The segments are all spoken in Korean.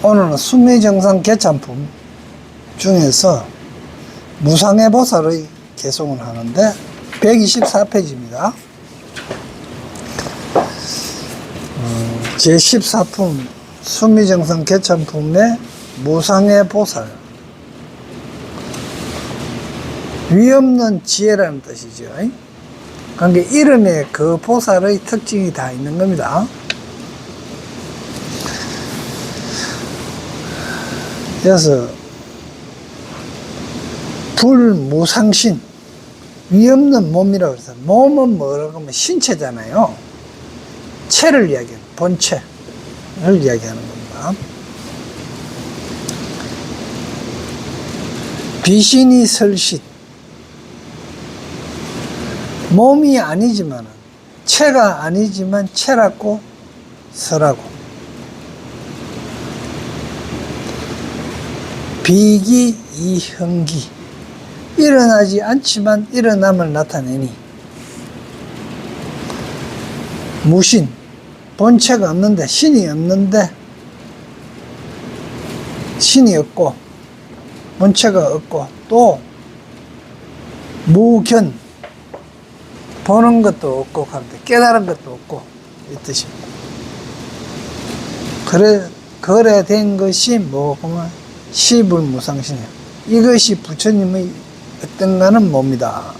오늘은 수미정상 개참품 중에서 무상의 보살의 개송을 하는데 124페이지입니다. 제14품 수미정상 개참품의 무상의 보살, 위없는 지혜라는 뜻이죠. 그러니까 이름에 그 보살의 특징이 다 있는 겁니다. 그래서 불무상신, 위없는 몸이라고 해서, 몸은 뭐라고 하면 신체잖아요. 체를 이야기하는, 본체를 이야기하는 겁니다. 비신이 설신, 몸이 아니지만, 체가 아니지만 체라고 설하고, 비기 이형기, 일어나지 않지만 일어남을 나타내니, 무신, 본체가 없는데, 신이 없는데 신이 없고 본체가 없고, 또 무견, 보는 것도 없고 깨달은 것도 없고, 이 뜻입니다. 그래 된 것이 뭐구만, 시불무상신이에요. 이것이 부처님의 어떤가는 뭡니다.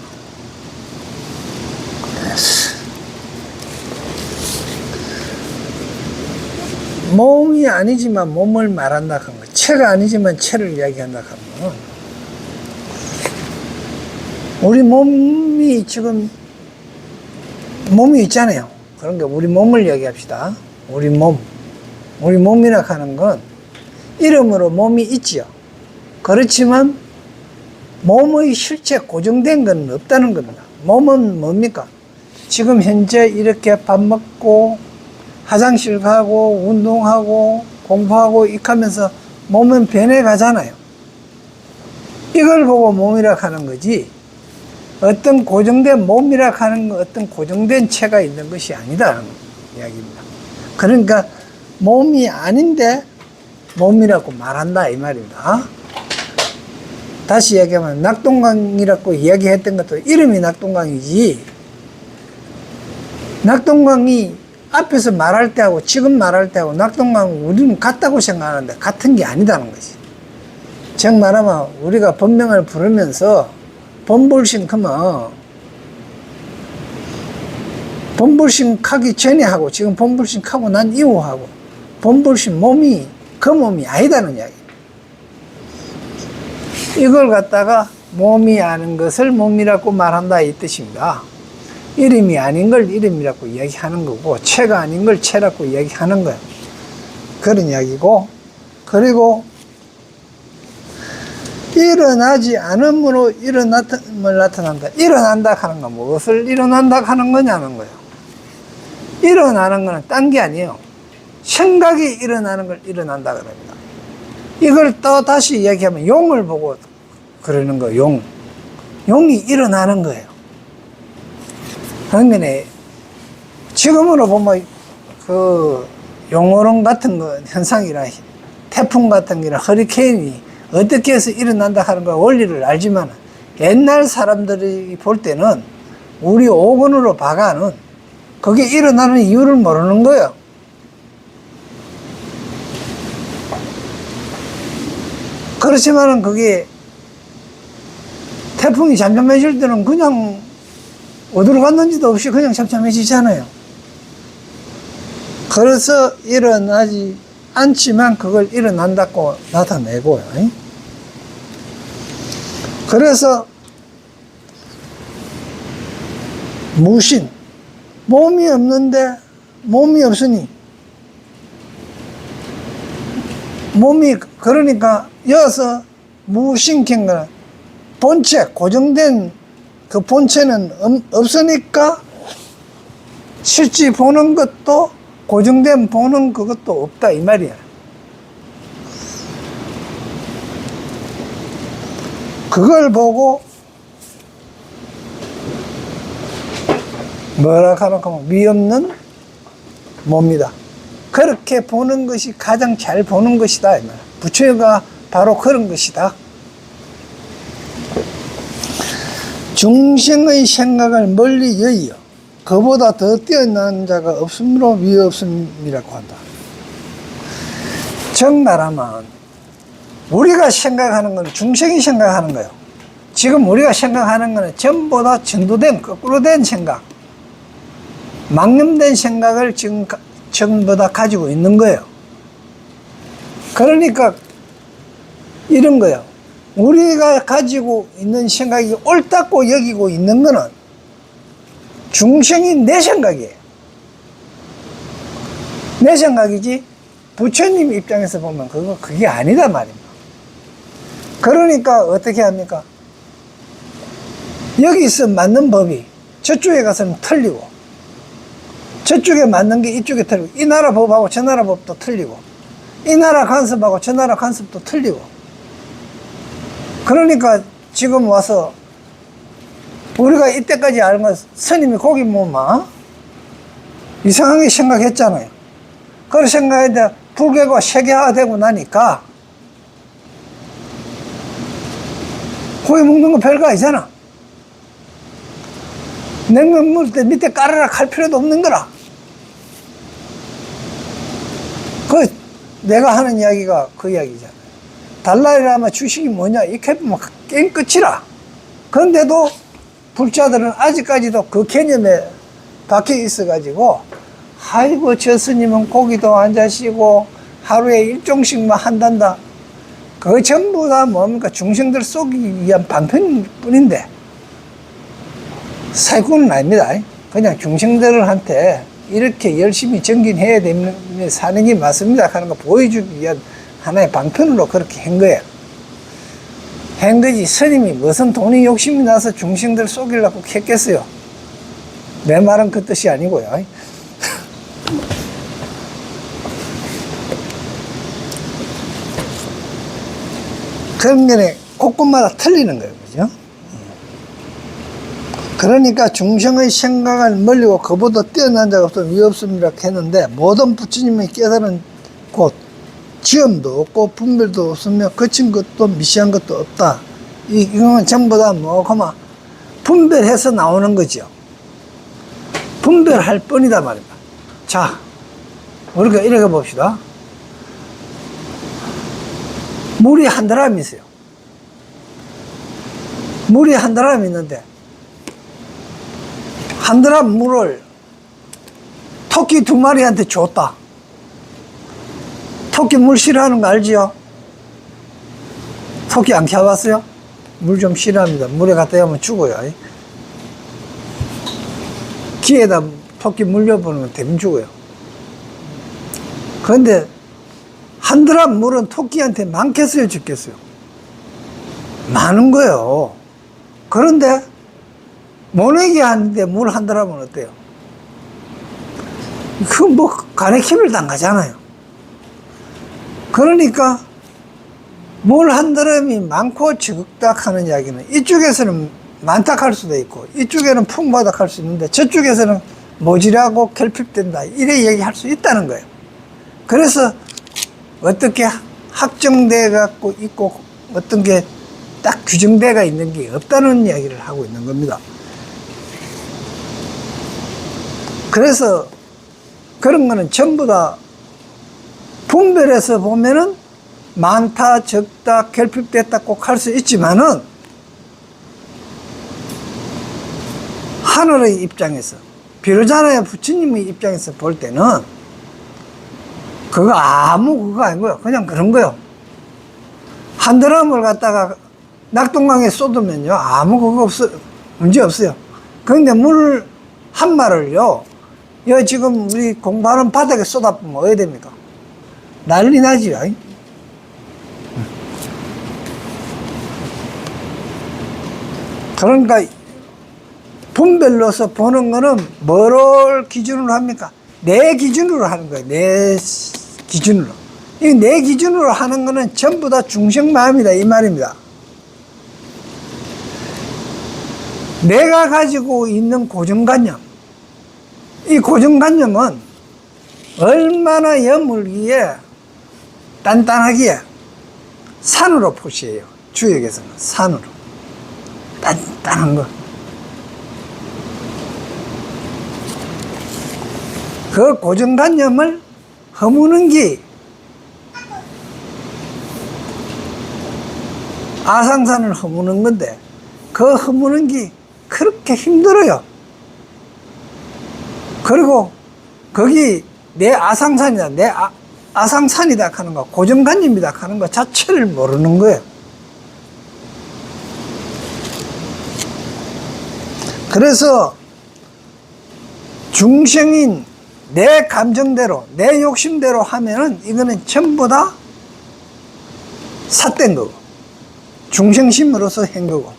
몸이 아니지만 몸을 말한다 하는 거, 체가 아니지만 체를 이야기한다 하는 거, 우리 몸이 지금 몸이 있잖아요. 그러니까 우리 몸을 이야기합시다. 우리 몸이라 하는 건 이름으로 몸이 있지요. 그렇지만 몸의 실체 고정된 건 없다는 겁니다. 몸은 뭡니까? 지금 현재 이렇게 밥 먹고 화장실 가고 운동하고 공부하고 익하면서 몸은 변해가잖아요. 이걸 보고 몸이라 하는 거지, 어떤 고정된 몸이라 하는 거, 어떤 고정된 체가 있는 것이 아니다라는 이야기입니다. 그러니까 몸이 아닌데 몸이라고 말한다 이 말입니다. 다시 얘기하면 낙동강이라고 이야기했던 것도 이름이 낙동강이지, 낙동강이 앞에서 말할 때하고 지금 말할 때하고 낙동강 우리는 같다고 생각하는데 같은 게 아니다는 거지. 즉 말하면 우리가 법명을 부르면서 본불신하면 본불신하기 전에 하고 지금 본불신하고 난 이후하고 본불신 몸이 그 몸이 아니다는 이야기. 이걸 갖다가 몸이 아는 것을 몸이라고 말한다 이 뜻입니다. 이름이 아닌 걸 이름이라고 이야기하는 거고, 체가 아닌 걸 체라고 이야기하는 거예요. 그런 이야기고, 그리고 일어나지 않음으로 일어남을 나타난다. 일어난다 하는 건 무엇을 일어난다 하는 거냐는 거예요. 일어나는 거는 딴 게 아니에요. 생각이 일어나는 걸 일어난다 그럽니다. 이걸 또 다시 이야기하면 용을 보고 그러는 거예요. 용이 일어나는 거예요. 그러니까 지금으로 보면 그 용오름 같은 거 현상이나 태풍 같은 거나 허리케인이 어떻게 해서 일어난다 하는 거 원리를 알지만, 옛날 사람들이 볼 때는 우리 오건으로 봐가는 그게 일어나는 이유를 모르는 거예요. 그렇지만은 그게 태풍이 잠잠해질 때는 그냥 어디로 갔는지도 없이 그냥 잠잠해지잖아요. 그래서 일어나지 않지만 그걸 일어난다고 나타내고요. 그래서 무신, 몸이 없는데 몸이 없으니, 몸이 그러니까 여기서 무신경 거는 본체, 고정된 그 본체는 없으니까 실제 보는 것도 고정된 보는 그것도 없다 이 말이야. 그걸 보고 뭐라 하면 미 없는 몸이다. 그렇게 보는 것이 가장 잘 보는 것이다. 부처가 바로 그런 것이다. 중생의 생각을 멀리 여의어 그보다 더 뛰어난 자가 없으므로 위 없음이라고 한다. 정말하면 우리가 생각하는 건 중생이 생각하는 거예요. 지금 우리가 생각하는 거는 전부 다 전도된 거꾸로 된 생각, 망념된 생각을 지금 전부 다 가지고 있는 거예요. 그러니까 이런 거예요. 우리가 가지고 있는 생각이 옳다고 여기고 있는 거는 중생이 내 생각이에요. 내 생각이지 부처님 입장에서 보면 그게 아니다 말입니다. 그러니까 어떻게 합니까? 여기서 맞는 법이 저쪽에 가서는 틀리고, 저쪽에 맞는 게 이쪽에 틀리고, 이 나라 법하고 저 나라 법도 틀리고, 이 나라 간섭하고 저 나라 간섭도 틀리고. 그러니까 지금 와서 우리가 이때까지 알은 건 스님이 고기 먹으면 이상하게 생각했잖아요. 그런 생각에 불교가 세계화되고 나니까 고기 먹는 거 별거 아니잖아. 냉면 먹을 때 밑에 까르락 할 필요도 없는 거라. 내가 하는 이야기가 그 이야기잖아. 달라이라마 주식이 뭐냐? 이렇게 보면 게임 끝이라. 그런데도 불자들은 아직까지도 그 개념에 박혀 있어가지고, 아이고, 저 스님은 고기도 안 자시고, 하루에 일종씩만 한단다. 그거 전부 다 뭡니까? 중생들 쏘기 위한 방편일 뿐인데, 사기꾼은 아닙니다. 그냥 중생들한테 이렇게 열심히 정진해야 되면 사는 게 맞습니다 하는 거 보여주기 위한 하나의 방편으로 그렇게 한 거예요. 한 거지. 스님이 무슨 돈이 욕심이 나서 중생들 속이려고 했겠어요. 내 말은 그 뜻이 아니고요. 그런 게 곳곳마다 틀리는 거예요. 그죠? 그러니까 중생의 생각을 멀리고 그보다 뛰어난 자가 없으면 위 없음이라 했는데, 모든 부처님의 깨달은 곳, 지음도 없고 분별도 없으며 거친 것도 미시한 것도 없다. 이건 전부 다 그만 분별해서 나오는 거죠. 분별할 뿐이다 말입니다. 자, 우리가 이렇게 봅시다. 물이 한 드람 있어요. 물이 한 드람 있는데, 한 드람 물을 토끼 2마리한테 줬다. 토끼 물 싫어하는 거 알지요? 토끼 안 키워봤어요? 물 좀 싫어합니다. 물에 갖다 대면 죽어요. 귀에다 토끼 물려보면 대면 죽어요. 그런데 한 드람 물은 토끼한테 많겠어요, 적겠어요? 많은 거예요. 그런데 모내기 하는데 물 한 드람은 어때요? 그 뭐 간에 힘을 당하잖아요. 그러니까 물 한 드럼이 많고 적다 하는 이야기는 이쪽에서는 많다 할 수도 있고 이쪽에는 풍부하다 할 수 있는데 저쪽에서는 모질하고 결핍된다 이래 얘기할 수 있다는 거예요. 그래서 어떻게 확정돼 갖고 있고 어떤 게 딱 규정돼가 있는 게 없다는 이야기를 하고 있는 겁니다. 그래서 그런 거는 전부 다 분별해서 보면은 많다, 적다, 결핍됐다 꼭 할 수 있지만은 하늘의 입장에서, 비로자나의 부처님의 입장에서 볼 때는 그거 아니고요. 그냥 그런 거요. 한 드럼을 갖다가 낙동강에 쏟으면요. 아무 그거 문제 없어요. 그런데 물 한 마를요. 여 지금 우리 공부하는 바닥에 쏟아보면 어떻게 됩니까? 난리 나지요. 그러니까 분별로서 보는 거는 뭐를 기준으로 합니까? 내 기준으로 하는 거예요. 내 기준으로. 이 내 기준으로 하는 거는 전부 다 중생마음이다 이 말입니다. 내가 가지고 있는 고정관념, 이 고정관념은 얼마나 여물기에 단단하기에 산으로 표시해요. 주역에서는 산으로 단단한 거. 그 고정관념을 허무는 게 아상산을 허무는 건데, 그 허무는 게 그렇게 힘들어요. 그리고 거기 내 아상산이다, 내 아상산이다 하는 거, 고정관념이다 하는 거 자체를 모르는 거예요. 그래서 중생인 내 감정대로, 내 욕심대로 하면은 이거는 전부 다 삿된 거고, 중생심으로서 한 거고,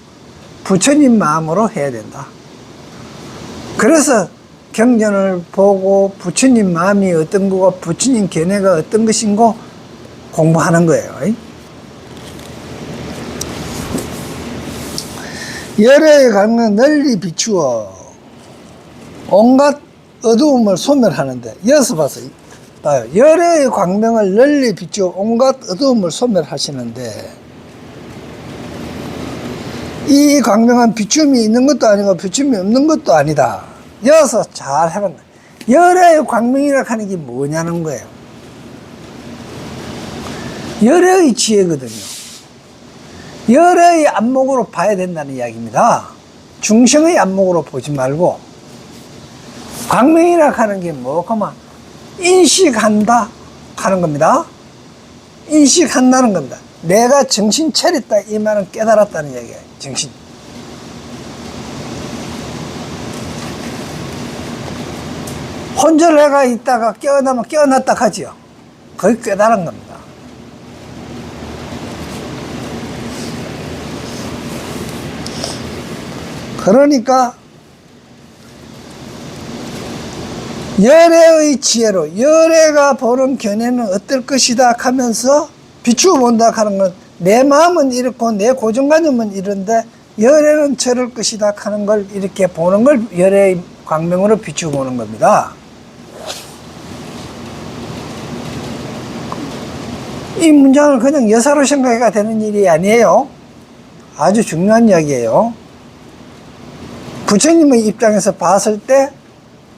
부처님 마음으로 해야 된다. 그래서 경전을 보고 부처님 마음이 어떤 거고 부처님 견해가 어떤 것인고 공부하는 거예요. 열애의 광명을 널리 비추어 온갖 어두움을 소멸하는데, 여기서 봐요. 열애의 광명을 널리 비추어 온갖 어두움을 소멸하시는데, 이 광명은 비춤이 있는 것도 아니고 비춤이 없는 것도 아니다. 여기서 잘 해봤네. 열애의 광명이라 하는 게 뭐냐는 거예요. 열애의 지혜거든요. 열애의 안목으로 봐야 된다는 이야기입니다. 중생의 안목으로 보지 말고, 광명이라 하는 게 뭐냐면 인식한다 하는 겁니다. 인식한다는 겁니다. 내가 정신 차렸다 이 말은 깨달았다는 얘기예요. 정신. 혼절해가 있다가 깨어나면 깨어났다 하지요. 거의 깨달은 겁니다. 그러니까 열애의 지혜로, 열애가 보는 견해는 어떨 것이다 하면서 비추어 본다 하는 건, 내 마음은 이렇고 내 고정관념은 이런데 열애는 저럴 것이다 하는 걸 이렇게 보는 걸 열애의 광명으로 비추어 보는 겁니다. 이 문장을 그냥 여사로 생각해가 되는 일이 아니에요. 아주 중요한 이야기예요. 부처님의 입장에서 봤을 때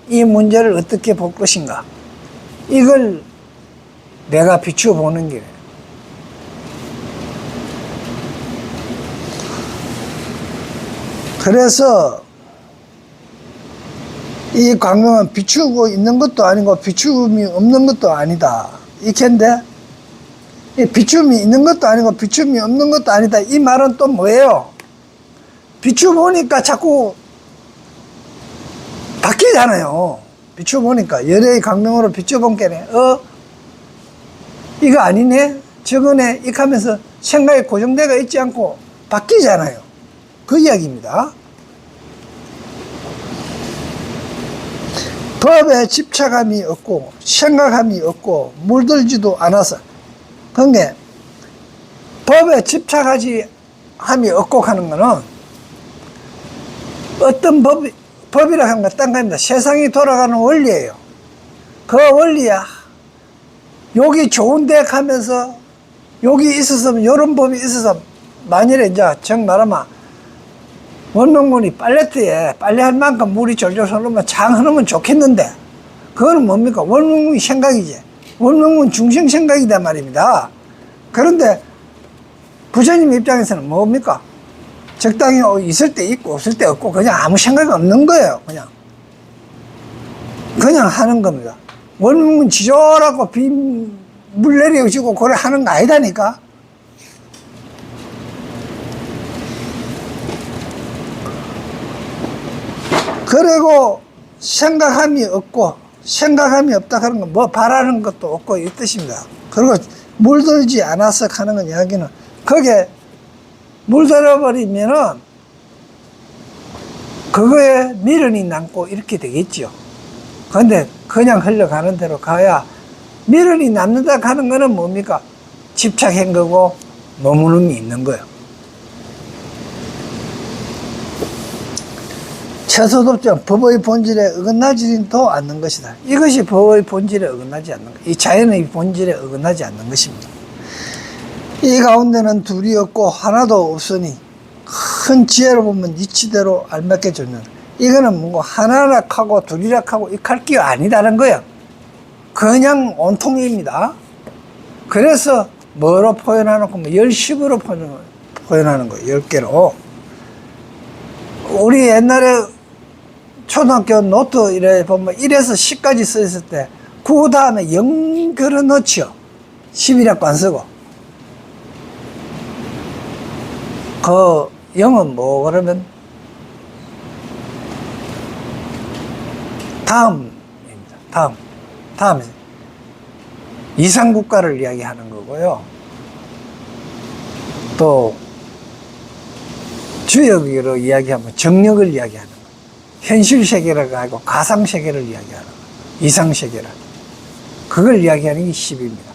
이 문제를 어떻게 볼 것인가, 이걸 내가 비추어 보는 게. 그래서 이 광명은 비추고 있는 것도 아니고 비춤이 없는 것도 아니다 이캔데, 이 비춤이 있는 것도 아니고 비춤이 없는 것도 아니다 이 말은 또 뭐예요? 비추어 보니까 자꾸 바뀌잖아요. 비추어 보니까 열애의 광명으로 비추어 본 게네, 이거 아니네, 저거네 이렇게 하면서 생각에 고정대가 있지 않고 바뀌잖아요. 그 이야기입니다. 법에 집착함이 없고 생각함이 없고 물들지도 않아서, 그러니까 법에 집착하지 함이 없고 하는 거는 어떤 법이라 하는 건 딴 겁니다. 세상이 돌아가는 원리예요. 그 원리야. 여기 좋은데 가면서 여기 있었으면, 이런 법이 있어서, 만일에 이제 정 말하면 원명문이 빨래터에 빨래할 만큼 물이 졸졸 흐르면 장 흐르면 좋겠는데, 그거는 뭡니까? 원명문이 생각이지. 원명문 중생 생각이단 말입니다. 그런데 부처님 입장에서는 뭡니까? 적당히 있을 때 있고 없을 때 없고 그냥 아무 생각이 없는 거예요. 그냥 하는 겁니다. 원문 지졸하고 물 내려주고 그래 하는 거 아니다니까. 그리고 생각함이 없고, 생각함이 없다 하는 건 뭐 바라는 것도 없고 이 뜻입니다. 그리고 물들지 않아서 하는 건 이야기는, 거기에 물들어버리면은 그거에 미련이 남고 이렇게 되겠죠. 근데 그냥 흘러가는 대로 가야 미련이 남는다 하는 거는 뭡니까? 집착한 거고 머무름이 있는 거예요. 처소독점, 법의 본질에 어긋나지도 않는 것이다. 이것이 법의 본질에 어긋나지 않는 것, 이 자연의 본질에 어긋나지 않는 것입니다. 이 가운데는 둘이 없고 하나도 없으니 큰 지혜로 보면 이치대로 알맞게 줬는, 이거는 뭔가 하나락하고 둘이락하고 이 갈기가 아니다는 거예요. 그냥 온통입니다. 그래서 뭐로 표현하는 거, 10식으로 표현하는 거예요. 10개로. 우리 옛날에 초등학교 노트 이래 보면 1에서 10까지 써 있을 때, 그 다음에 0 걸어 넣지요. 10이라고 안 쓰고. 그 0은 뭐, 그러면? 다음입니다. 다음. 이상국가를 이야기하는 거고요. 또, 주역으로 이야기하면 정력을 이야기하는 거예요. 현실 세계라고 하고 가상 세계를 이야기하는 거예요. 이상 세계라. 그걸 이야기하는 게 10입니다.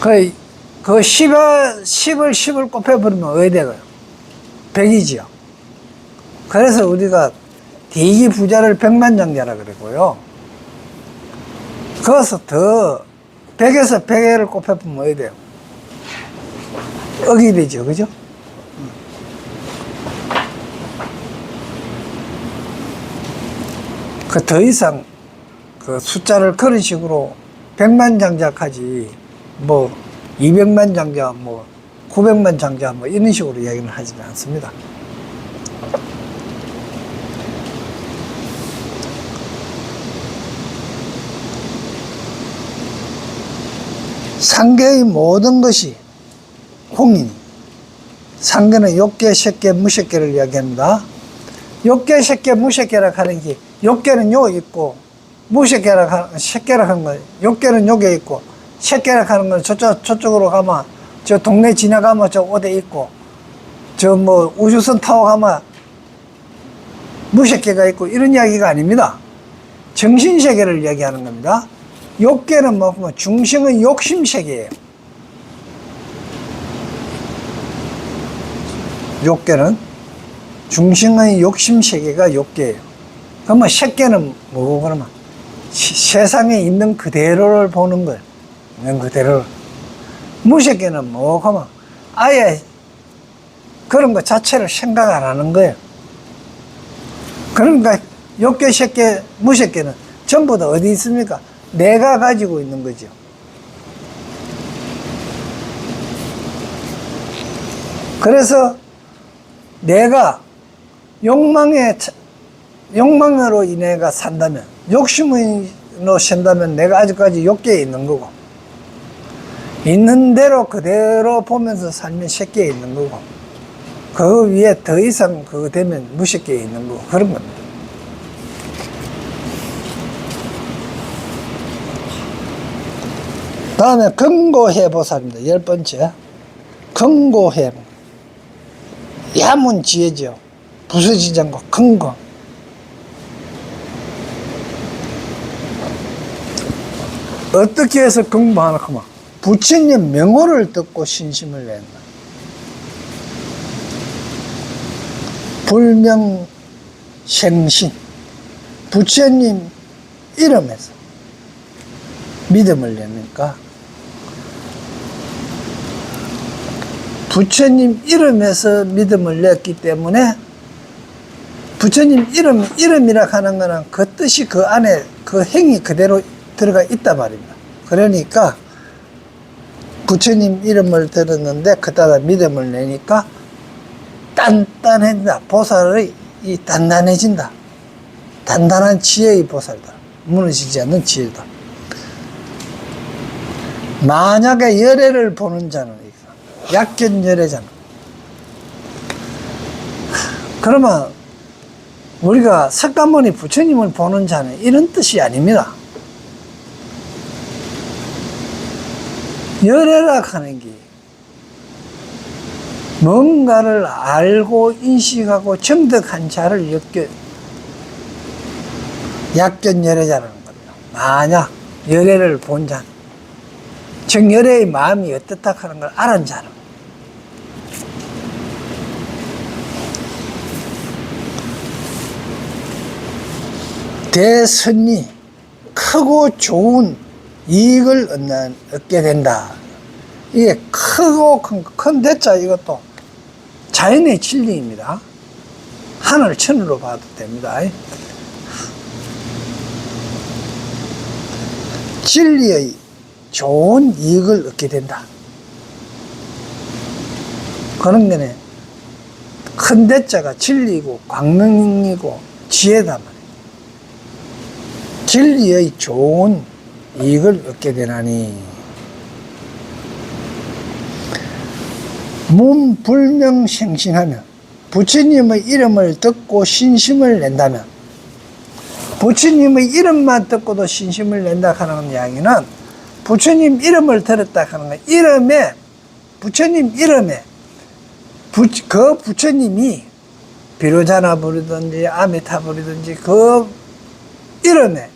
그 10을 곱해버리면 어디 되고요? 100이지요. 그래서 우리가 대기 부자를 백만장자라 그러고요. 거기서 더 100에서 100을 곱해보면 어디 돼요? 억이 되죠, 그죠? 그 더 이상 그 숫자를 그런 식으로 100만 장자까지 뭐 200만 장자, 뭐 900만 장자, 뭐 이런 식으로 이야기는 하지는 않습니다. 상계의 모든 것이 홍인. 상계는 욕계, 색계, 무색계를 이야기합니다. 욕계, 색계, 무색계라 하는 게, 욕계는 요 있고, 무색계라, 색계라 하는 거, 욕계는 요게 있고, 색계라 하는 건 저쪽으로 가면, 저 동네 지나가면 저 어디 있고, 저 뭐 우주선 타고 가면 무색계가 있고, 이런 이야기가 아닙니다. 정신세계를 이야기하는 겁니다. 욕계는 뭐, 중심은 욕심세계예요. 욕계는 중심의 욕심세계가 욕계예요. 그러면 색계는 뭐고, 그러면 세상에 있는 그대로를 보는 거예요. 있는 그대로. 무색계는 뭐고, 그러면 아예 그런 것 자체를 생각 안 하는 거예요. 그러니까 욕계, 색계, 무색계는 전부 다 어디 있습니까? 내가 가지고 있는 거죠. 그래서 내가 욕망으로 인해가 산다면, 욕심으로 산다면 내가 아직까지 욕계에 있는 거고, 있는 대로 그대로 보면서 살면 색계에 있는 거고, 그 위에 더 이상 그거 되면 무색계에 있는 거고, 그런 겁니다. 다음에 금고해보살입니다. 10번째. 금고해. 야문지혜죠. 부서지지 않고 금고. 어떻게 해서 금고하나 하면, 부처님 명호를 듣고 신심을 낸다. 불명생신. 부처님 이름에서 믿음을 내니까, 부처님 이름에서 믿음을 냈기 때문에, 부처님 이름이라 하는 거는 그 뜻이 그 안에 그 행이 그대로 들어가 있단 말입니다. 그러니까 부처님 이름을 들었는데 그따라 믿음을 내니까 단단해진다. 보살의 이 단단해진다. 단단한 지혜의 보살이다. 무너지지 않는 지혜다. 만약에 열애를 보는 자는 약견 열애잖아. 그러면 우리가 석가모니 부처님을 보는 자는 이런 뜻이 아닙니다. 열애라 하는 게 뭔가를 알고 인식하고 정득한 자를 약견열애자라는 겁니다. 만약 열애를 본 자는, 정열애의 마음이 어떻다 하는 걸 알은 자는, 대선이 크고 좋은 이익을 얻게 된다. 이게 크고 큰 대자, 이것도 자연의 진리입니다. 하늘 천으로 봐도 됩니다. 진리의 좋은 이익을 얻게 된다. 그런 거네. 큰 대자가 진리고 광명이고 지혜다 말이에요. 진리의 좋은 이익을 얻게 되나니 문불명생신하면, 부처님의 이름을 듣고 신심을 낸다면, 부처님의 이름만 듣고도 신심을 낸다 하는 이야기는 부처님 이름을 들었다 하는 거, 이름에, 부처님 이름에 그 부처님이 비로자나 부르든지 아미타 부르든지 그 이름에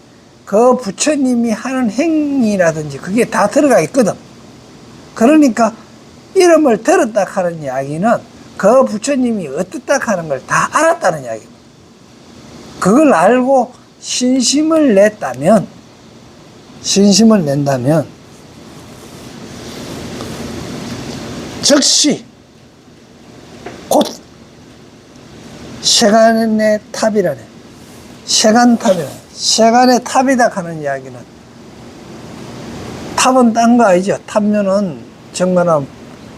그 부처님이 하는 행위라든지 그게 다 들어가 있거든. 그러니까 이름을 들었다 하는 이야기는 그 부처님이 어떻다 하는 걸 다 알았다는 이야기입니다. 그걸 알고 신심을 낸다면 즉시 곧 세간의 탑이라네. 세간의 탑이다 하는 이야기는, 탑은 딴 거 아니죠. 탑면은 정말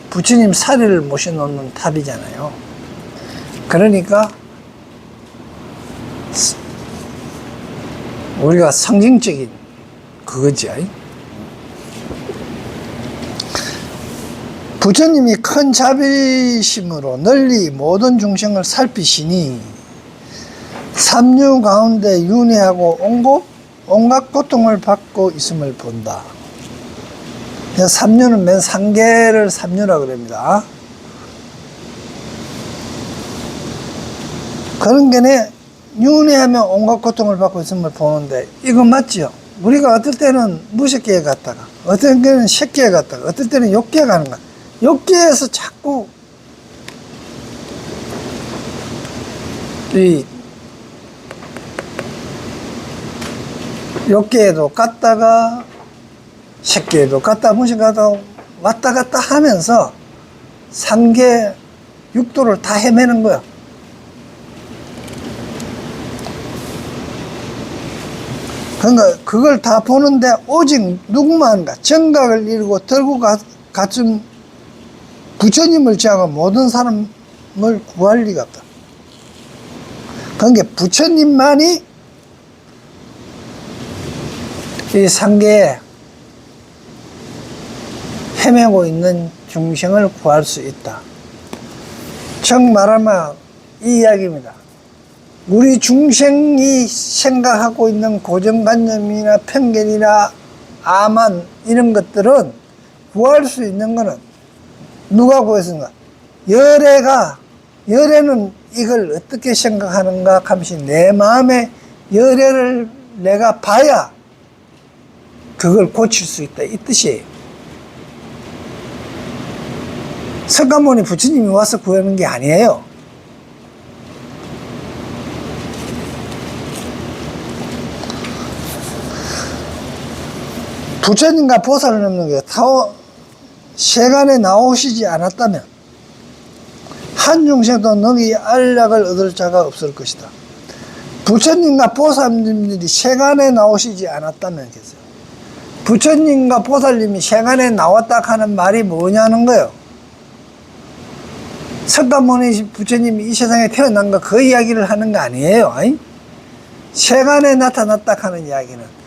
부처님 사리를 모셔놓는 탑이잖아요. 그러니까 우리가 상징적인 그거지. 부처님이 큰 자비심으로 널리 모든 중생을 살피시니 삼류 가운데 윤회하고 온갖 고통을 받고 있음을 본다. 삼류는 맨 상계를 삼류라고 그럽니다. 그런 게네, 윤회하며 온갖 고통을 받고 있음을 보는데, 이거 맞죠? 우리가 어떨 때는 무식계에 갔다가, 어떨 때는 색계에 갔다가, 어떨 때는 욕계에 가는 거야. 욕계에서 자꾸 이 욕계에도 갔다가 색계에도 갔다 무식하다 왔다 갔다 하면서 상계 육도를 다 헤매는 거야. 그러니까 그걸 다 보는데 오직 누구만가 정각을 이루고 들고 갔음 부처님을 제하고 모든 사람을 구할 리가 없다. 그러니까 부처님만이 이 상계에 헤매고 있는 중생을 구할 수 있다. 즉 말하면 이 이야기입니다. 우리 중생이 생각하고 있는 고정관념이나 편견이나 암만 이런 것들은 구할 수 있는 거는 누가 구했는가? 열애는 이걸 어떻게 생각하는가 하면서 내 마음의 열애를 내가 봐야 그걸 고칠 수 있다, 이 뜻이에요. 석가모니 부처님이 와서 구하는 게 아니에요. 부처님과 보살님은 세간에 나오시지 않았다면 한 중생도 너희 안락을 얻을 자가 없을 것이다. 부처님과 보살님들이 세간에 나오시지 않았다면 계세요. 부처님과 보살님이 세간에 나왔다 하는 말이 뭐냐는 거예요. 석가모니 부처님이 이 세상에 태어난 거 그 이야기를 하는 거 아니에요. 세간에 나타났다 하는 이야기는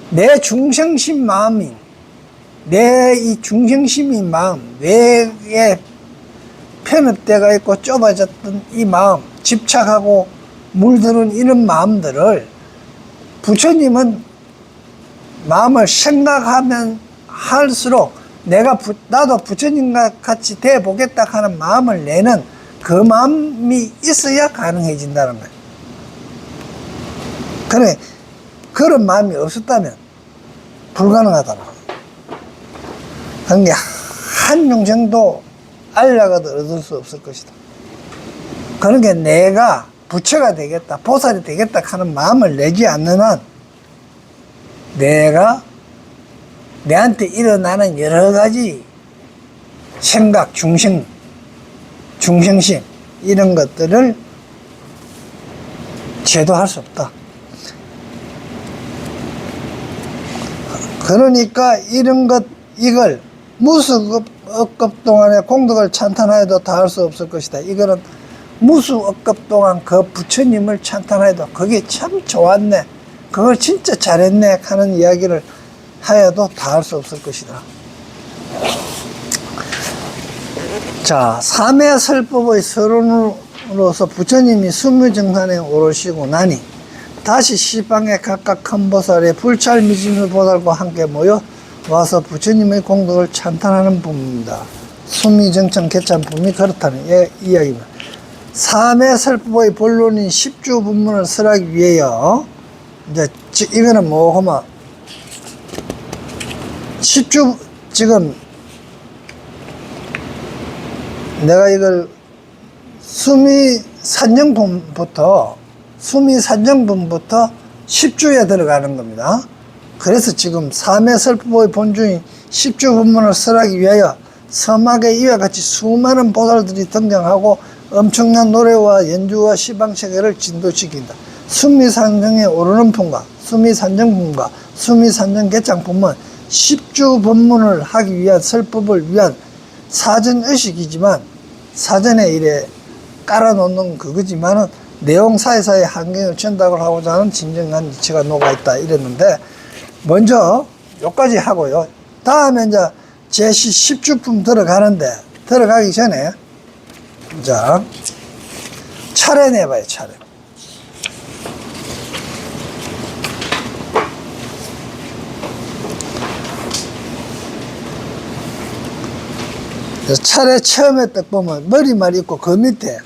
내 중생심 마음인, 내 이 중생심인 마음, 뇌에 편협되어 있고 좁아졌던 이 마음, 집착하고 물드는 이런 마음들을 부처님은 마음을 생각하면 할수록 나도 부처님과 같이 돼 보겠다 하는 마음을 내는 그 마음이 있어야 가능해진다는 거예요. 그래, 그런 마음이 없었다면 불가능하더라고요. 그러니까 한 영생도 알려가도 얻을 수 없을 것이다. 그러니까 내가 부처가 되겠다, 보살이 되겠다 하는 마음을 내지 않는 한 내한테 일어나는 여러 가지 생각, 중생심 이런 것들을 제도할 수 없다. 그러니까 이걸 무수억급 동안의 공덕을 찬탄하여도 다 할 수 없을 것이다. 이거는 무수억급 동안 그 부처님을 찬탄하여도 그게 참 좋았네, 그걸 진짜 잘했네 하는 이야기를 하여도 다 할 수 없을 것이다. 자, 삼해설법의 서론으로서 부처님이 수묘정산에 오르시고 나니 다시 시방에 각각 큰 보살의 불찰미진의 보살과 함께 모여 와서 부처님의 공덕을 찬탄하는 부분입니다. 수미정천 개찬품이 그렇다는 이야기입니다. 삼해설법의 본론인 10주 본문을 설하기 위하여 이제 이거는 뭐하면 10주 지금 내가 이걸 수미산정분부터 10주에 들어가는 겁니다. 그래서 지금 삼해설법의 본주인 10주 본문을 설하기 위하여 서막에 이와 같이 수많은 보살들이 등장하고 엄청난 노래와 연주와 시방체계를 진도시킨다. 수미산정에 오르는 품과 수미산정품과 수미산정개창품은 10주 법문을 하기 위한 설법을 위한 사전의식이지만 사전에 이래 깔아놓는 그거지만은 내용 사이사이 한경을 전달을 하고자 하는 진정한 이치가 녹아있다 이랬는데, 먼저 여기까지 하고요. 다음에 이제 제시 10주품 들어가기 전에 자 차례 내봐요. 차례. 차례 처음에 딱 보면 머리말 있고 그 밑에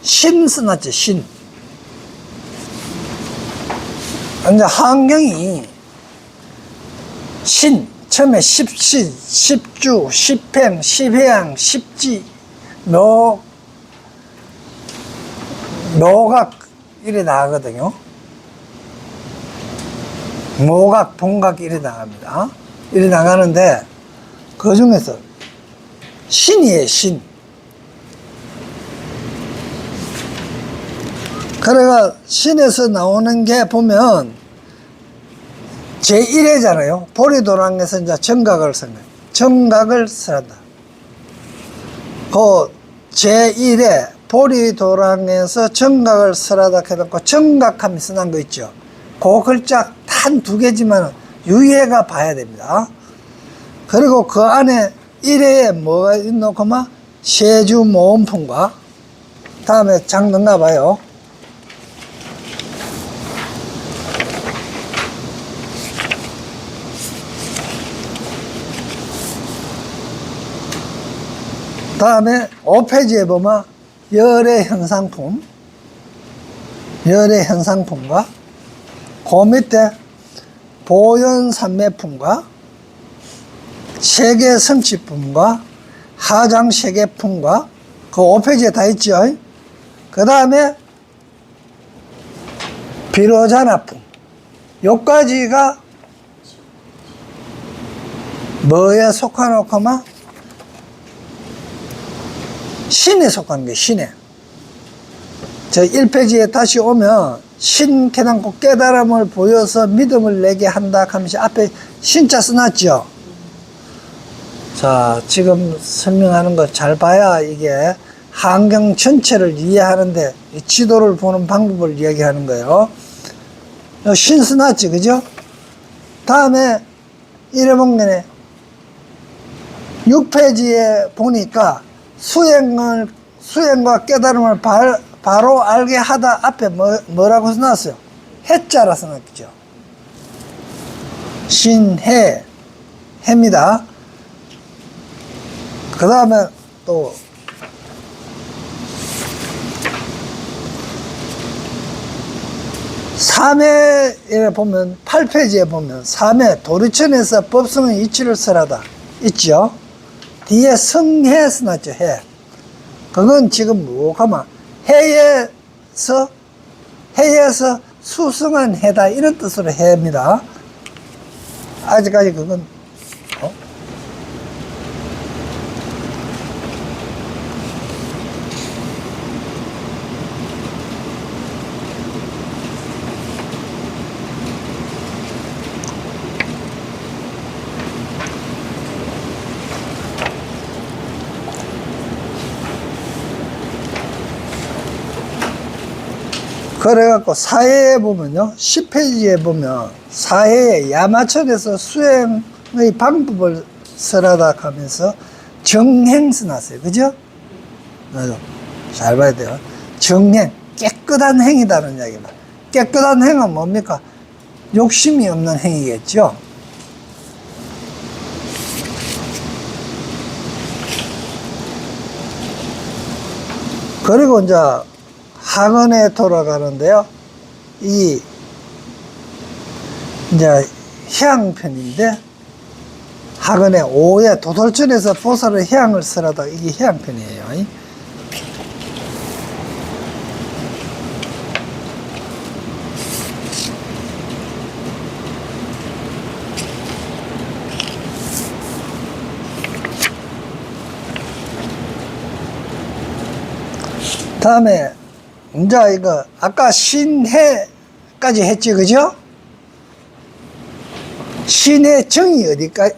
신 써놨죠. 신. 이제 한경이 신 처음에 십신, 십주, 십행, 십해양, 십지, 묘각 이래 나가거든요. 모각, 본각 이래 나갑니다. 이래 나가는데 그 중에서 신이에요. 신. 그래가 신에서 나오는 게 보면 제1회잖아요. 보리도랑에서 이제 정각을 쓴 거예요. 정각을 쓰란다. 그 제1회 보리도랑에서 정각을 쓰라다 해놓고 정각하면 쓰는 거 있죠. 그 글자 단 2개지만 유예가 봐야 됩니다. 그리고 그 안에 1회에 뭐가 있노? 그만 세주 모음품과 다음에 장든가 봐요. 다음에 5페이지에 보면 열의 현상품과 그 밑에 보현산매품과 세계 성취품과 하장 세계품과 그 5페이지에 다 있죠. 그 다음에 비로자나품. 요까지가 뭐에 속하노까마? 신에 속한 게 신에. 저 1페이지에 다시 오면 신 깨닫고 깨달음을 보여서 믿음을 내게 한다 하면서 앞에 신자 써놨죠. 자, 지금 설명하는 거 잘 봐야 이게 한경 전체를 이해하는데 지도를 보는 방법을 이야기하는 거예요. 신 써놨지, 그죠? 다음에 이래본 6페이지에 보니까 수행과 깨달음을 바로 알게 하다 앞에 뭐라고 써놨어요? 해자라 써놨죠. 신해, 해입니다. 그 다음에 또 삼회에 보면 8페이지에 보면 삼회 도리천에서 법성의 이치를 설하다 있죠. 뒤에 성해 써놨죠. 해. 그건 지금 뭐가만 해에서 수성한 해다 이런 뜻으로 해입니다. 아직까지 그건 그래갖고 사회에 보면요, 10페이지에 보면 사회에 야마천에서 수행의 방법을 설하다 하면서 정행 써놨어요. 그죠? 잘 봐야 돼요. 정행, 깨끗한 행위다는 이야기입니다. 깨끗한 행은 뭡니까? 욕심이 없는 행위겠죠. 그리고 이제 학원에 돌아가는데요. 이 이제 해양편인데 학원에 오후에 도돌천에서 보살의 해양을 설하다 이게 해양편이에요. 다음에 이제 이거 아까 신해까지 했지, 그죠? 신해 정이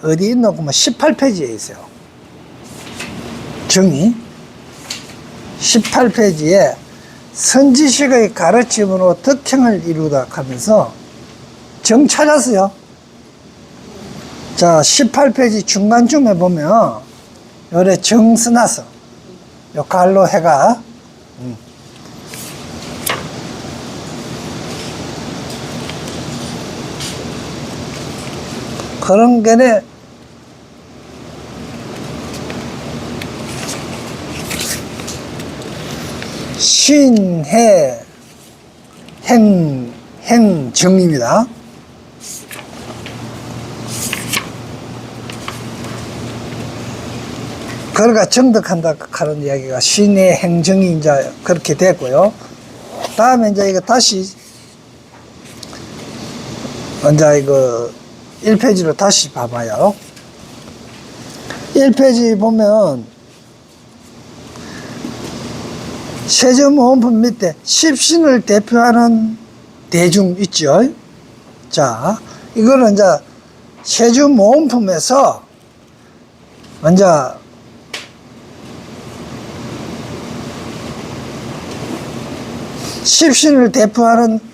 어디 있노? 그러면 18페이지에 있어요. 정이 18페이지에 선지식의 가르침으로 덕행을 이루다 하면서 정 찾았어요. 자, 18페이지 중간쯤에 보면 요래 정 써놨어. 요 갈로 해가 그런 게네 신해 행정입니다. 그러니까 정덕한다 하는 이야기가 신해 행정이 이제 그렇게 됐고요. 다음에 이제 이거 다시 이제 이거 1페이지로 다시 봐봐요. 1페이지 보면 세조모험품 밑에 십신을 대표하는 대중 있죠. 자, 이거는 이제 세조모험품에서 먼저 십신을 대표하는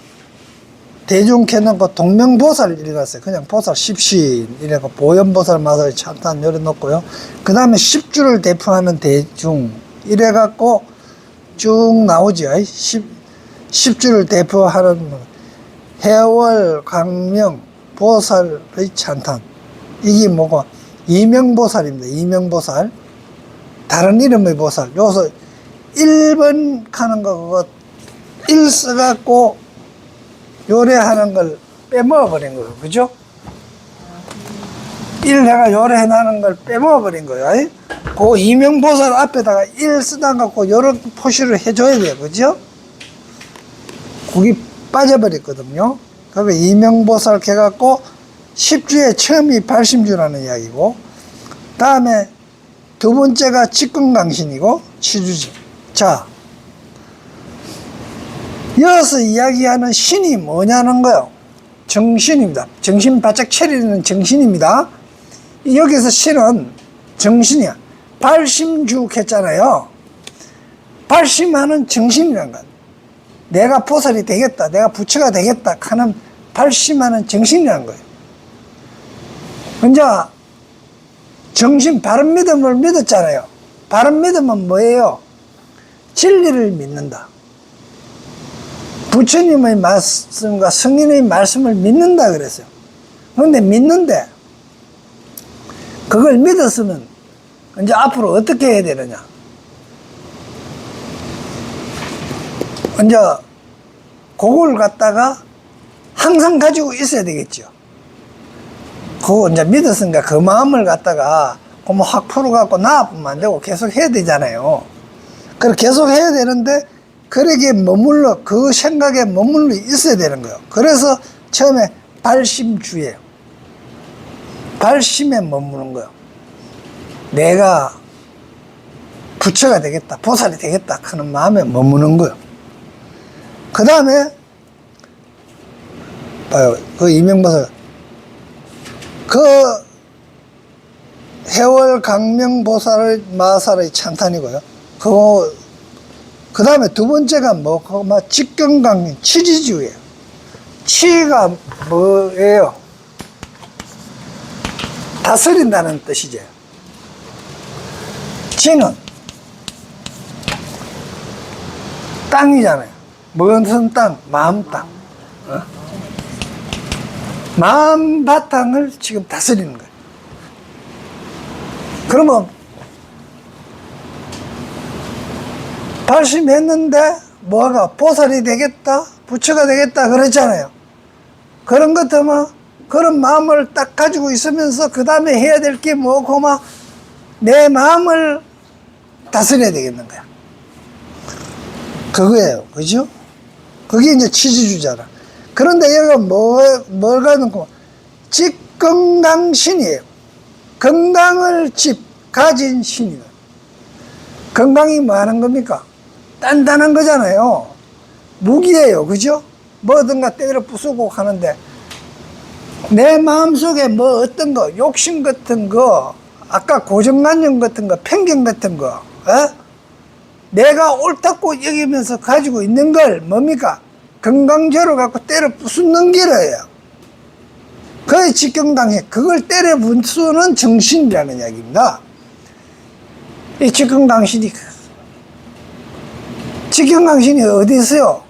대중 켜놓고 동명보살 이래놨어요. 그냥 보살 십신 이래고 보현보살 마살 찬탄 요래 놓고요. 그 다음에 십주를 대표하는 대중 이래갖고 쭉 나오죠. 십주를 대표하는 해월 광명 보살의 찬탄 이게 뭐고 이명보살입니다. 이명보살 다른 이름의 보살. 여기서 1번 하는 거 그거 1 써갖고 요래하는 걸 빼먹어버린 거예요. 그죠? 1 해가 요래해나는 걸 빼먹어버린 거예요. 그 이명보살 앞에다가 1 쓰다 갖고 요런 표시를 해줘야 돼요. 그죠? 그게 빠져버렸거든요. 그러니까 이명보살 해갖고 10주에 처음이 발심주라는 이야기고, 다음에 두 번째가 직근강신이고, 치주지. 자, 여기서 이야기하는 신이 뭐냐는 거요. 정신입니다. 정신 바짝 차리는 정신입니다. 여기서 신은 정신이야. 발심주 했잖아요. 발심하는 정신이란 것. 내가 보살이 되겠다, 내가 부처가 되겠다 하는 발심하는 정신이란 거예요. 이제 정신 바른 믿음을 믿었잖아요. 바른 믿음은 뭐예요? 진리를 믿는다. 부처님의 말씀과 성인의 말씀을 믿는다 그랬어요. 그런데 믿는데 그걸 믿었으면 이제 앞으로 어떻게 해야 되느냐. 이제 그걸 갖다가 항상 가지고 있어야 되겠죠. 그거 이제 믿었으니까 그 마음을 갖다가 그만 확 풀어갖고 놔두면 안 되고 계속 해야 되잖아요. 그걸 계속 해야 되는데, 그러기에 머물러, 그 생각에 머물러 있어야 되는 거예요. 그래서 처음에 발심주의예요. 발심에 머무는 거예요. 내가 부처가 되겠다, 보살이 되겠다 하는 마음에 머무는 거예요. 그 다음에 봐요. 그 이명보살, 그 해월 강명보살의 마살의 찬탄이고요. 그 다음에 두 번째가 직경강림, 치지주의예요. 치가 뭐예요? 다스린다는 뜻이죠. 지는 땅이잖아요. 무슨 땅? 마음 땅. 마음 바탕을 지금 다스리는 거예요. 그러면 발심했는데 뭐가 보살이 되겠다, 부처가 되겠다 그랬잖아요. 그런 것 때문에 그런 마음을 딱 가지고 있으면서 그 다음에 해야 될 게 뭐고 내 마음을 다스려야 되겠는 거야. 그거예요. 그죠? 그게 이제 치지주잖아. 그런데 여기가 뭐가 있는고? 직건강신이에요. 건강을 가진 신이다. 건강이 뭐 하는 겁니까? 단단한 거잖아요. 무기예요. 그죠? 뭐든가 때려 부수고 하는데, 내 마음속에 뭐 어떤 거, 욕심 같은 거, 아까 고정관념 같은 거, 편견 같은 거, 내가 옳다고 여기면서 가지고 있는 걸 뭡니까? 건강제로 갖고 때려 부수는 길이에요. 그게 직경당해. 그걸 때려 부수는 정신이라는 이야기입니다. 이 직경당신이, 직경당신이 어디 있어요?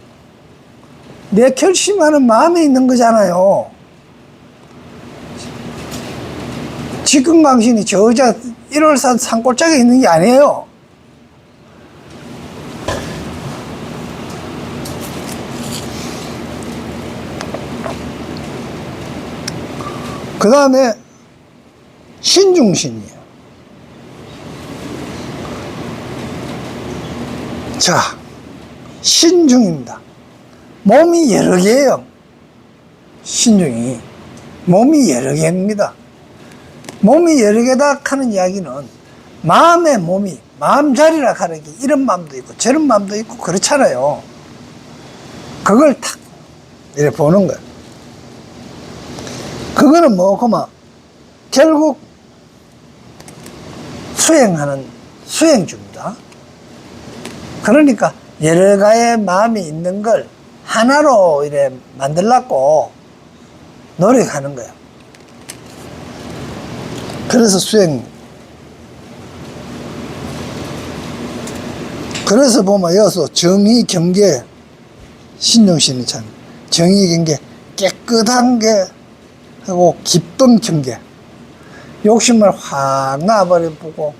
내 결심하는 마음에 있는 거잖아요. 직경당신이 저 1월산 산골짜기에 있는 게 아니에요. 그 다음에 신중신이에요. 자, 신중입니다. 몸이 여러 개예요. 신중이. 몸이 여러 개입니다. 몸이 여러 개다 하는 이야기는 마음의 몸이, 마음자리라 하는 게 이런 마음도 있고 저런 마음도 있고 그렇잖아요. 그걸 탁 이렇게 보는 거예요. 그거는 뭐고만 결국 수행주입니다. 그러니까 여러 가지의 마음이 있는 걸 하나로 이래 만들려고 노력하는 거예요. 그래서 수행. 그래서 보면 여기서 정의, 경계, 신중신이 참 정의, 경계, 깨끗한 게 하고 기쁨, 경계. 욕심을 확 놔버리고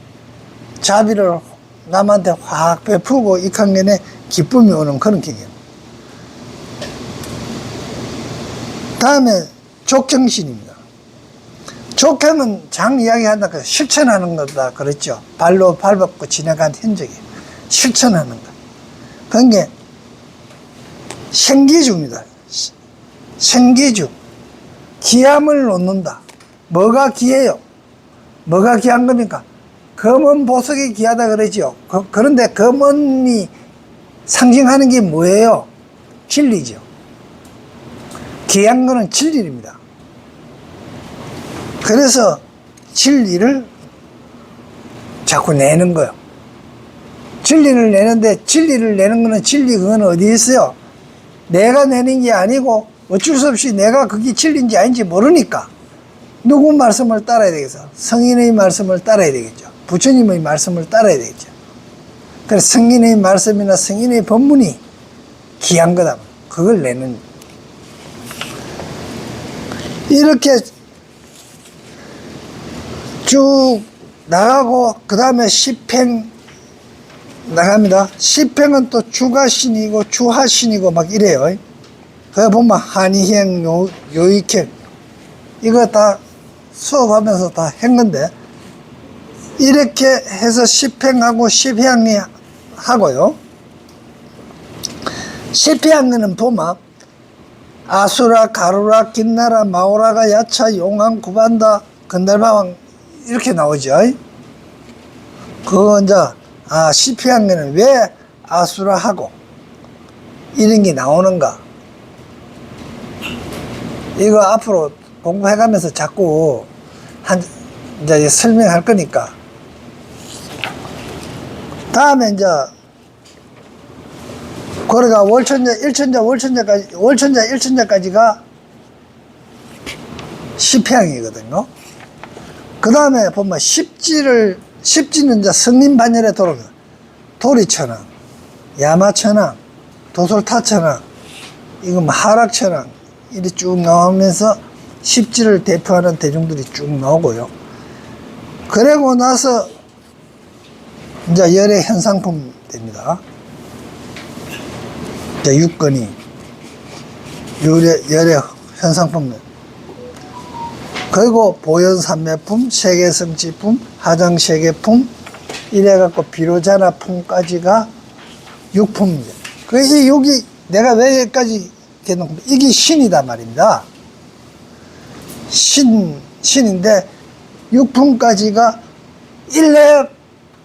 자비를 남한테 확 베풀고 익한견에 기쁨이 오는 그런 경계입니다. 다음에 족경신입니다. 족경은 장 이야기한다. 실천하는 거다 그랬죠. 발로 밟고 지나간 흔적이 실천하는 거. 그게 생기주입니다. 생기주. 기함을 놓는다. 뭐가 기해요? 뭐가 기한 겁니까? 검은 보석이 귀하다 그러죠. 그런데 검은이 상징하는 게 뭐예요? 진리죠. 귀한 거는 진리입니다. 그래서 진리를 자꾸 내는 거예요. 진리를 내는데, 진리를 내는 거는 그건 어디에 있어요? 내가 내는 게 아니고 어쩔 수 없이 내가 그게 진리인지 아닌지 모르니까 누구 말씀을 따라야 되겠어? 성인의 말씀을 따라야 되겠죠. 부처님의 말씀을 따라야 되겠죠. 그래서 성인의 말씀이나 성인의 법문이 귀한 거다. 그걸 내는. 이렇게 쭉 나가고 그 다음에 십행 나갑니다. 십행은 또 주가신이고 주하신이고 막 이래요. 그래 보면 한이행, 요익행 이거 다 수업하면서 다 했는데 이렇게 해서 십행하고 십향이 하고요. 십향에는 보면 아수라, 가루라, 김나라, 마오라가, 야차, 용왕, 구반다, 건달마왕 이렇게 나오죠. 그거 이제 십향에는 왜 아수라하고 이런 게 나오는가? 이거 앞으로 공부해가면서 자꾸 이제 설명할 거니까. 다음에 이제 그러니까 월천자, 일천자, 월천자, 일천자까지가 십향이거든요. 그 다음에 보면 십지는 이제 성림반열에 들어오고 도리천왕, 야마천왕, 도솔타천왕, 이거 뭐 하락천왕 이리 쭉 나오면서 십지를 대표하는 대중들이 쭉 나오고요. 그러고 나서 이제 열의 현상품 됩니다. 이제 육건이 열의 현상품. 그리고 보현삼매품, 세계성지품, 하장세계품 이래갖고 비로자나품까지가 육품입니다. 그래서 여기 내가 왜 여기까지 해놓고 이게 신이다 말입니다. 신인데 육품까지가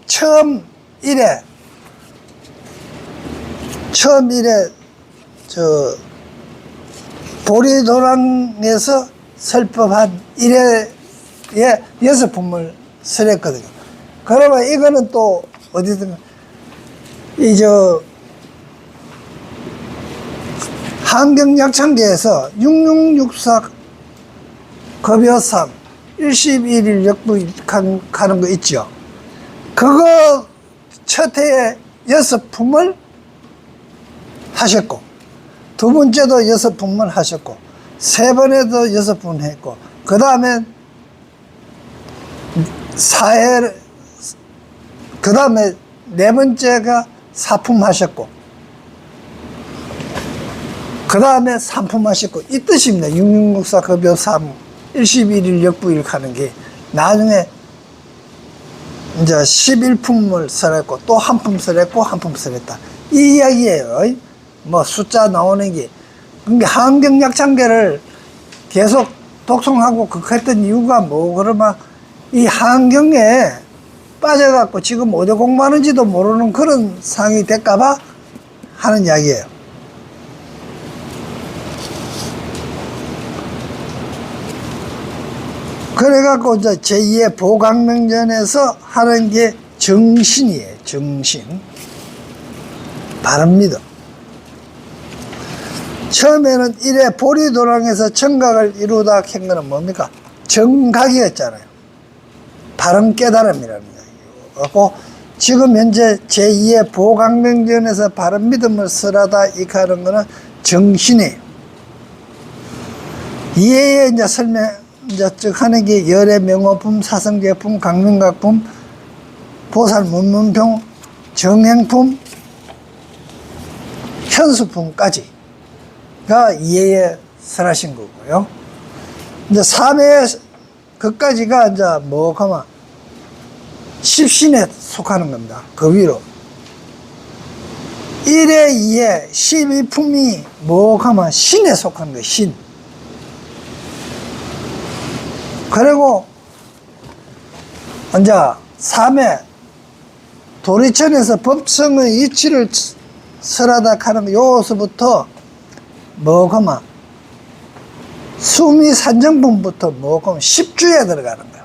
처음 일에 보리도랑에서 설법한 일회에 6품을 설했거든요. 그러면 이거는 또 어디든 한경약창계에서 6664 급여상 11일 역부 가는 거 있죠. 그거 첫 해에 6품을 하셨고, 두 번째도 6품을 하셨고, 세 번에도 6분 했고, 그 다음에 그 다음에 네 번째가 4품 하셨고, 그 다음에 3품 하셨고, 이 뜻입니다. 6664 급여 3, 11일 역부일 가는 게, 나중에 이제 11품을 설했고, 또 한 품 설했고, 한 품 설했다. 이 이야기예요. 뭐 숫자 나오는 게. 그러니까 한경약창계를 계속 독송하고 했던 이유가 뭐, 그러면 이 한경에 빠져갖고 지금 어디 공부하는지도 모르는 그런 상황이 될까봐 하는 이야기예요. 그래갖고 이제 제2의 보강명전에서 하는 게 정신이에요. 정신. 바릅니다. 처음에는 이래 보리도랑에서 정각을 이루다 한 거는 뭡니까? 정각이었잖아요. 바른 깨달음이라는 거고, 지금 현재 제2의 보강명전에서 바른 믿음을 설하다 이카는 거는 정신이에요. 이에 이제 즉 하는 게 열의 명호품, 사성제품, 강명각품, 보살문문평, 정행품, 현수품까지가 이해에 설하신 거고요. 이제 3회 그까지가 이제 뭐 하면 십신에 속하는 겁니다. 그 위로 1회 2회 12품이 뭐 하면 신에 속하는 거예요. 신. 그리고 이제 3회 도리천에서 법성의 이치를 설하다 하는 요서부터 뭐 하면 수미 산정품부터 뭐 하면 10주에 들어가는 거예요.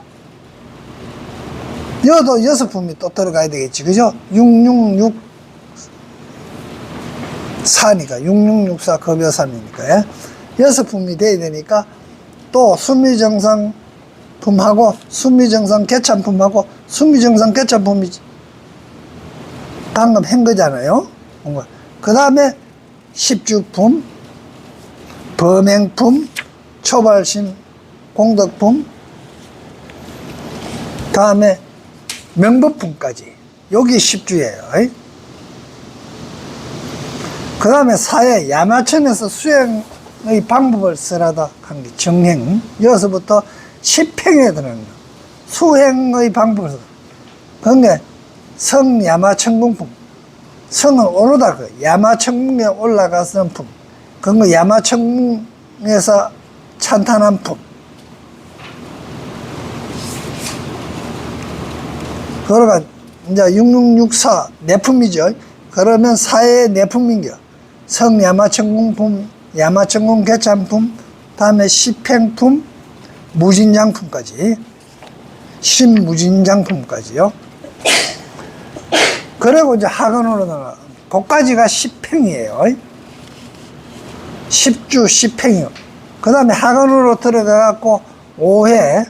여도 6품이 또 들어가야 되겠지. 그죠? 6664니까 6664 급여삼이니까 6품이 돼야 되니까 또 수미정상품하고 수미정상 개참품하고 수미정상 개참품이 방금 한 거잖아요. 그 다음에 십주품, 범행품, 초발심, 공덕품, 다음에 명법품까지. 여기 10주예요. 그 다음에 사회, 야마천에서 수행의 방법을 쓰라다 한 게 정행. 여기서부터 10행에 들어가는 거. 수행의 방법을. 그러니까 성야마천궁품. 성은 오르다, 그 야마천궁에 올라가서는 품. 그건 야마천궁에서 찬탄한 품. 그러가 이제 6664 내품이죠. 그러면 사회의 내품인겨. 성야마천궁품, 야마천궁 개찬품, 다음에 십행품, 무진장품까지. 신무진장품까지요. 그리고 이제 하근으로 나가. 그까지가 10행이에요. 10주 10행이요. 그 다음에 하근으로 들어가갖고 5회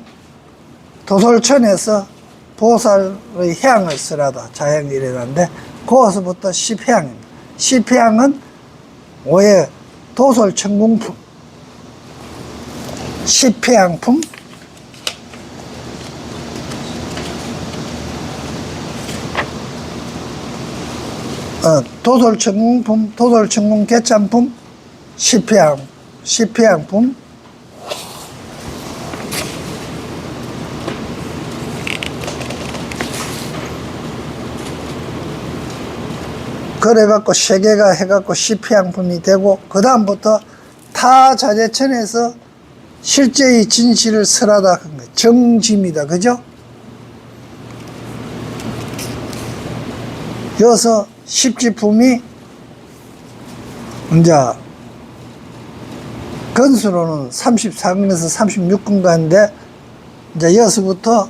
도솔천에서 보살의 해양을 쓰라다 자행이 일어나는데, 거기서부터 10해양입니다. 10해양은 5회 도솔천궁품, 10해양품, 도솔천궁품, 도솔천궁 개찬품, 10해양, 10해양품, 그래갖고 세 개가 해갖고 10해양품이 되고, 그 다음부터 타자재천에서 실제의 진실을 설하다 한 거예요. 정지입니다. 그죠? 여기서 십지품이 이제 건수로는 34근에서 36근가인데, 이제 여기서부터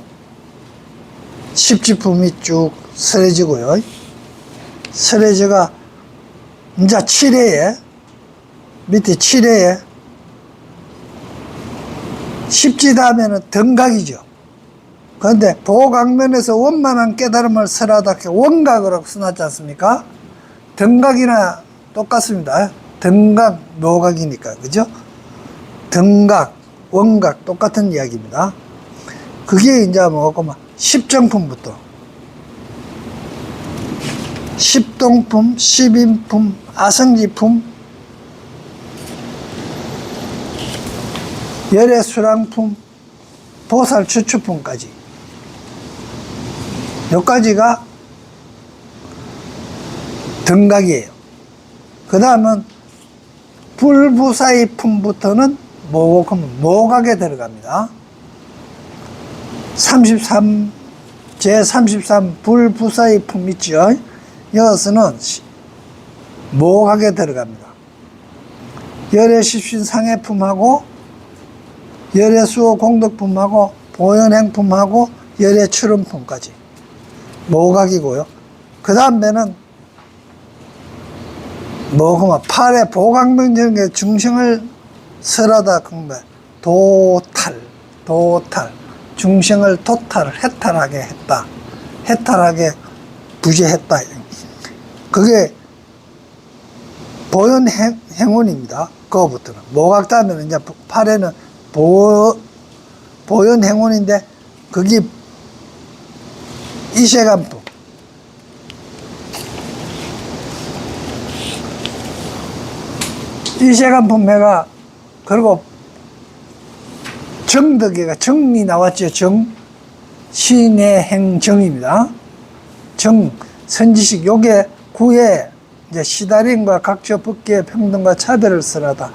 십지품이 쭉 설해지고요. 설해지가 이제 7회에, 밑에 7회에 십지 다음에는 등각이죠. 그런데 보각면에서 원만한 깨달음을 설하다 원각이라고 써놨지 않습니까? 등각이나 똑같습니다. 등각, 묘각이니까. 그죠? 등각, 원각 똑같은 이야기입니다. 그게 이제 뭐고, 십정품부터 십동품, 십인품, 아성지품, 열애수랑품, 보살추추품까지. 여기까지가 등각이에요. 그 다음은 불부사의품부터는 모각에 들어갑니다. 33, 제33 불부사의품 있죠. 여기서는 모각에 들어갑니다. 열애십신 상해품하고 열애수호 공덕품하고 보현행품하고 열애출음품까지 모각이고요. 그 다음에는 팔의 보각명정의 중생을 설하다 도탈, 중생을 해탈하게 했다. 해탈하게 부재했다. 그게 보현행운입니다. 그거부터는. 모각 다음에는 이제 팔에는 보현행운인데, 그게 이세간품. 이세간품해가, 그리고 정덕이가 정이 나왔죠. 정. 신의 행정입니다. 정, 선지식, 요게 구에 이제 시다림과 각처 법계의 평등과 차별을 설하다.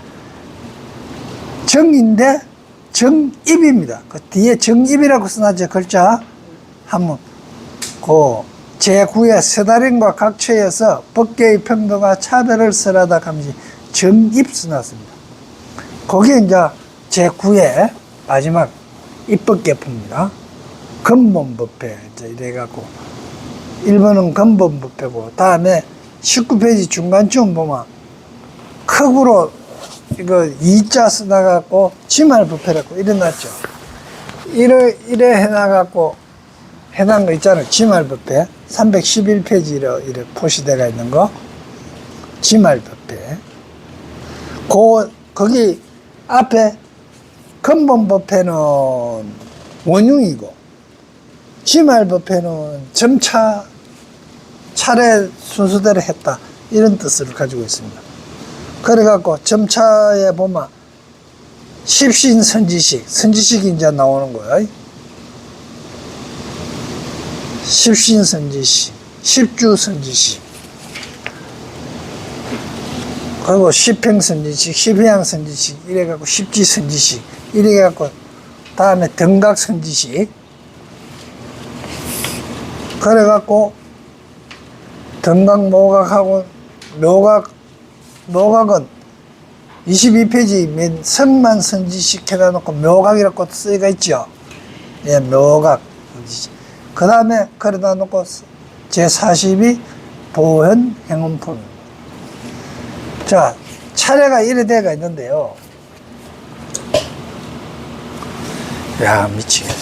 정인데 정입입니다. 그 뒤에 정입이라고 써놨죠. 글자. 한번 그 제9의 세다림과 각처에서 법계의 평등과 차별을 설하다 하면서 정입 써놨습니다. 거기에 이제 제9의 마지막 입법계품입니다. 근본법회 이래갖고 1번은 근본법회고, 다음에 19페이지 중간쯤 보면 크구로 이거 2자 써나갖고 지말법회라고 이래놨죠. 이래 해놔갖고 해놓은 거 있잖아요. 지말법회 311페이지로 이렇게 표시되어 있는 거 지말법회. 거기 앞에 근본법회는 원흉이고 지말법회는 점차 차례 순서대로 했다, 이런 뜻을 가지고 있습니다. 그래갖고 점차에 보면 십신선지식, 선지식이 이제 나오는 거예요. 십신선지식, 십주선지식, 그리고 십행선지식, 십해양선지식, 이래갖고 십지선지식, 이래갖고 다음에 등각선지식, 그래갖고 등각 모각하고 묘각은 22페이지 맨 성만 선지식 해놔놓고 묘각이라고 쓰여가 있죠. 예, 묘각. 그 다음에 그러다 놓고 제42 보현 행운품. 자, 차례가 이래 돼가 있는데요. 야, 미치겠네.